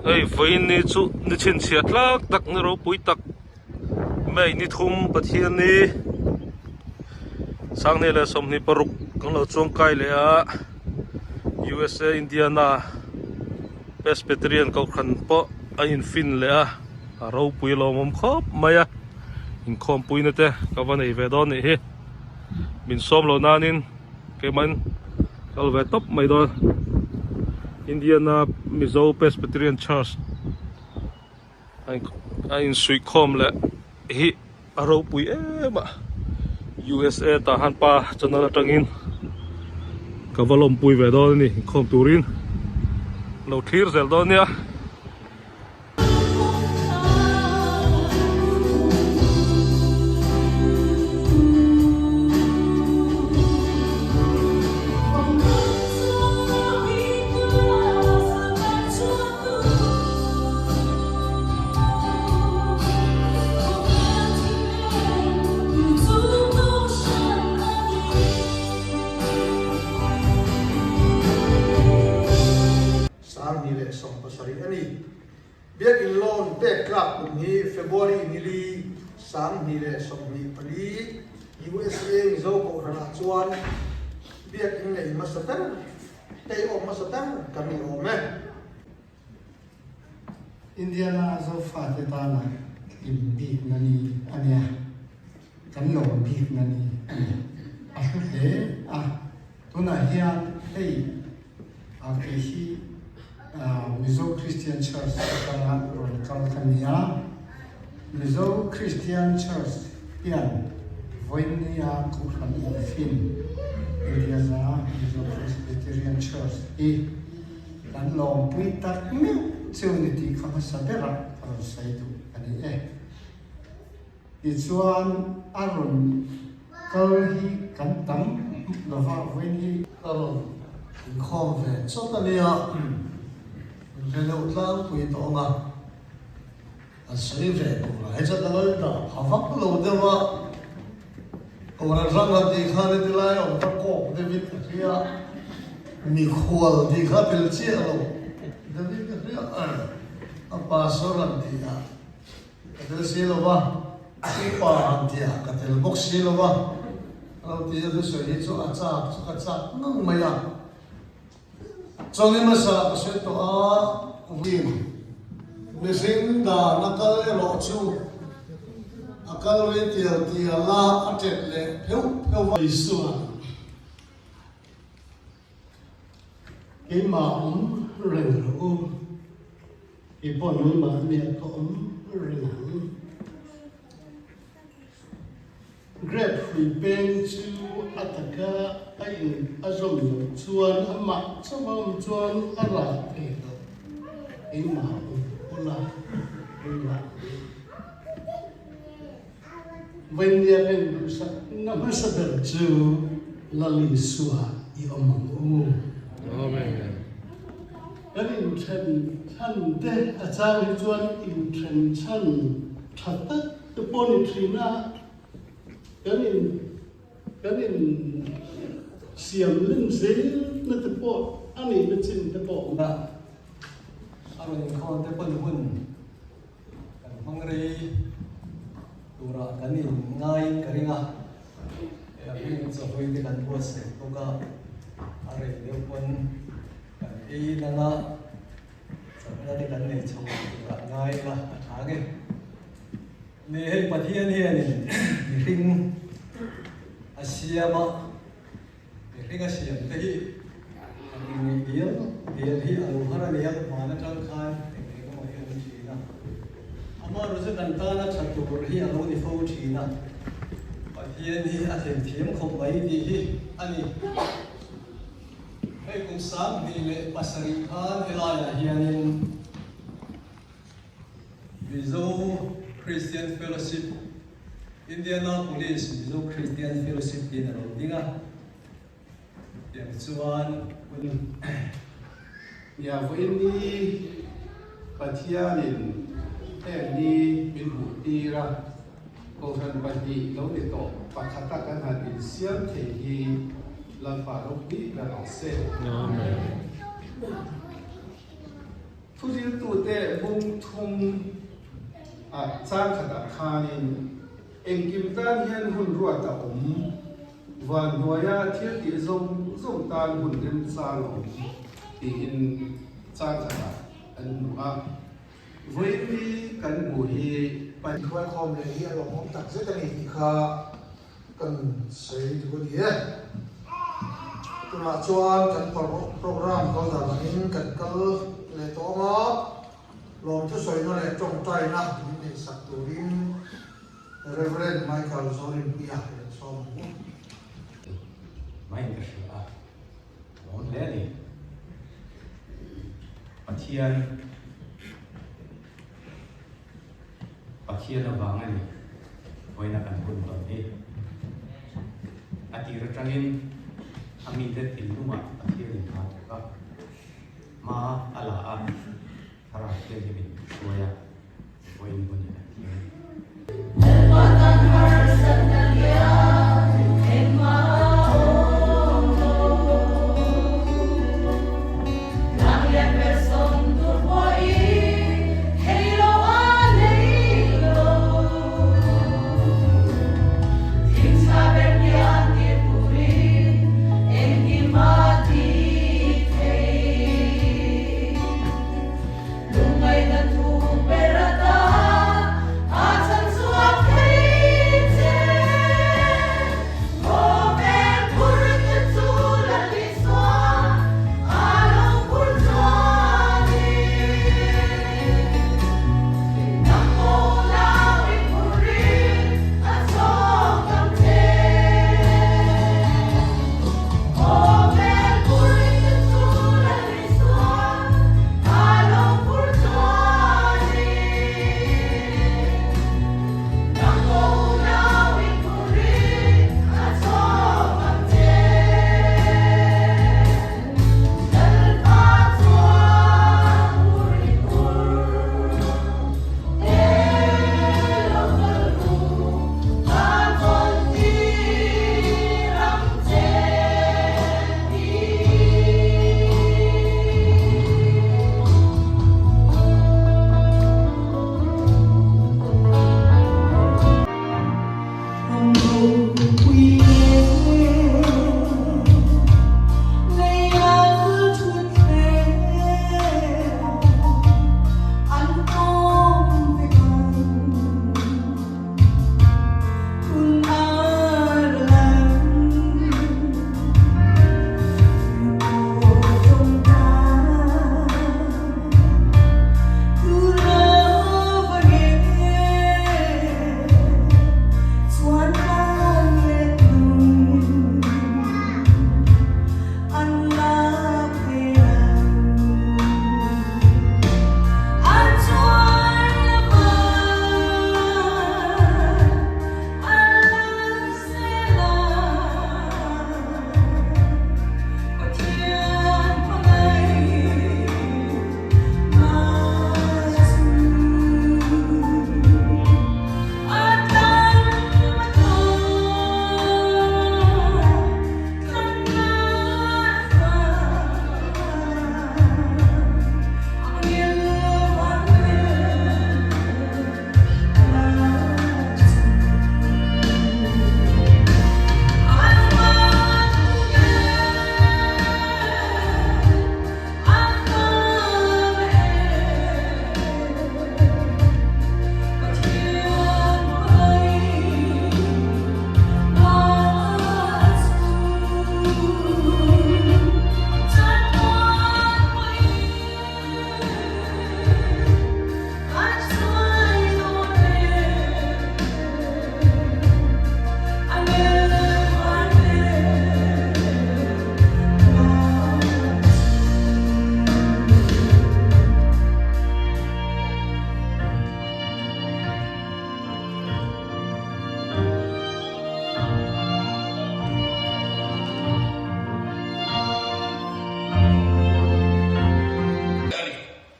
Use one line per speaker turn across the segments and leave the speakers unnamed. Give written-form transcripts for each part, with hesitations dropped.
ei voin ni chu ni chin chia tlak tak ni ro pui tak mai ni thum pathian ni sang ne le som ni paruk kang lo chong kai le a USA India na Presbyterian ko khan po a in fin le a ro pui lo mom khop maya in khom pui na te ka van ei ve don ni hi min som lo nanin ke man kal ve top mai don Indiana Mizo Presbyterian Church in sui khom le hi aro pui ema USA ta han pa chana tangin kavalom pui ve don ni khom turin lo thir zel don nia
Biak in loan back club ni February nili sang ni le som ni pali USA mizo ko rana chuan biak in le masatar tay o masatar kami o me
Indiana zo fa te ta na in bi nani ania kan lo bi nani a hu le a tuna hian hei a ke hi Mizo Christian Church kala ron kalkania Mizo Christian Church pian voinia kuhan fin India za Mizo Presbyterian Church I dan long pui tak mi unity kama sabera kalau saitu ani I chuan aron kalhi kantam lova voini
karon khom ve sotania hello tlang pui to nga asri ve ko la hecha dalal da hawak lo dewa ora ranga di khane dilai on ta ko david ria mi khwal di kha pel chi alo david ria a pasoran di a kadel si lo ba si pa dia kadel box si lo ba alo ti de so hi chu a cha nang maya Chongi masa kasi to win. Mesin da nakal lo chu akal le ti ala atet le peu isua.
Ima ren ro ipon ma ne ko ren Grab free pen to ataka ayin azom chuan ama chamam chuan ara te do ima ola when dia pen sa namasaber chu lali suha I omamu
amen
in than de atang chuan in chan thata the ponitrina Kanin siam lim zel na te po ani na chin te po
Da aron ko te pon hun kan hangri tura kani ngai karinga ya pin so hoi te kan po se to ka are de pon kan e na nga sa na de kan ne chho tura ngai la thage ne hei pathian hi ani ring asiama ring asiam te hi ani dia hi aluhara ne yak mana tang khan te ko mo hi china ama roje kan ta na chatur hi alo ni fo china pathian hi a them thiam khop mai di hi ani hei kum sam ni le pasari khan elaya hianin Mizo Christian Fellowship Indianapolis Mizo Christian Fellowship din ro dinga yang chuan
ya voini pathianin ni bin tira ko san pati lo ni to pakhata kan hadin siam the hi lan pa ro bi la se
amen
thu diêu tu te bung thum chan khata khanin engkim tan hian hun ruat ta van noya thil ti zong tan hun rem chang ti in chan khata an nuwa voi mi kan mu hi
bạn khơi khom này hi là món tặng rất là nhiều khá cần xây được cái gì mà chuan cần program có là mình cần cơ lệ tổ ngõ lòng cho soi nó lệ trong tay na mình sắp tu rin Reverend Michael Zorin Pia xong
mai cái sự món lẽ này Pathian na bangan ni hoy na kan kun ton ni ati ratangin amin de tiluma pathian ni ha ka ma ala a thara ke ni soya hoy ni kun ni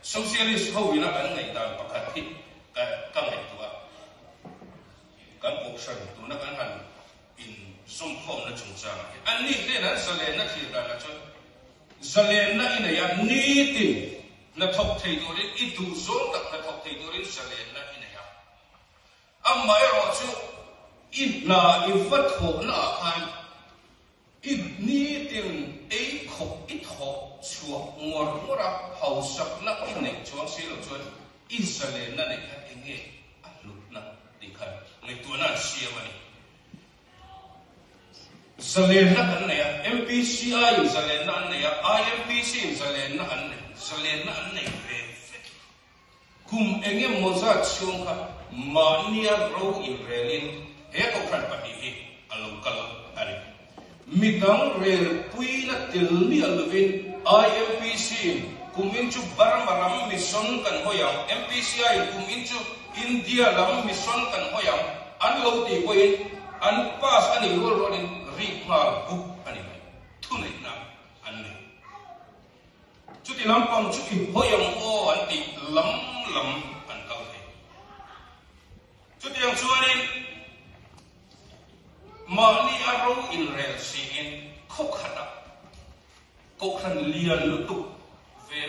socialist ho ina kan nei dan pakhat hi ka ngai tua kan option tu na kan han in som khom na chung cha an ni le na sale na thil da na chu zalen na ina ya ni tin na thok thei dorin I du zon tak na thok thei dorin Zalen na inaya amai ro chu na ivat ho na khan ni tin ei khok I tho chuak ngora hausak na inai chuang silo chuan Zalen na nei khan enge alut na dikhan ngai tu na siamani Zalen na kan nei MPCI Zalen na nei IMPC Zalen na kan nei Zalen na nei ve kum enge moza chung kha mania ro Israelin he ko khan pa hi alum kala ani midang rel puina tilmi alvin IMPC kumin chu baramaram mission kan hoyang MPCI kumin chu India lam mission kan hoyang an lo ti koin an pas ani rolin rikma buk ani thunai na ani chuti lampang chuti hoyang o anti lam an kau he chuti yang chuanin mani aro in rel si in khok hata kokhan lian lutuk ve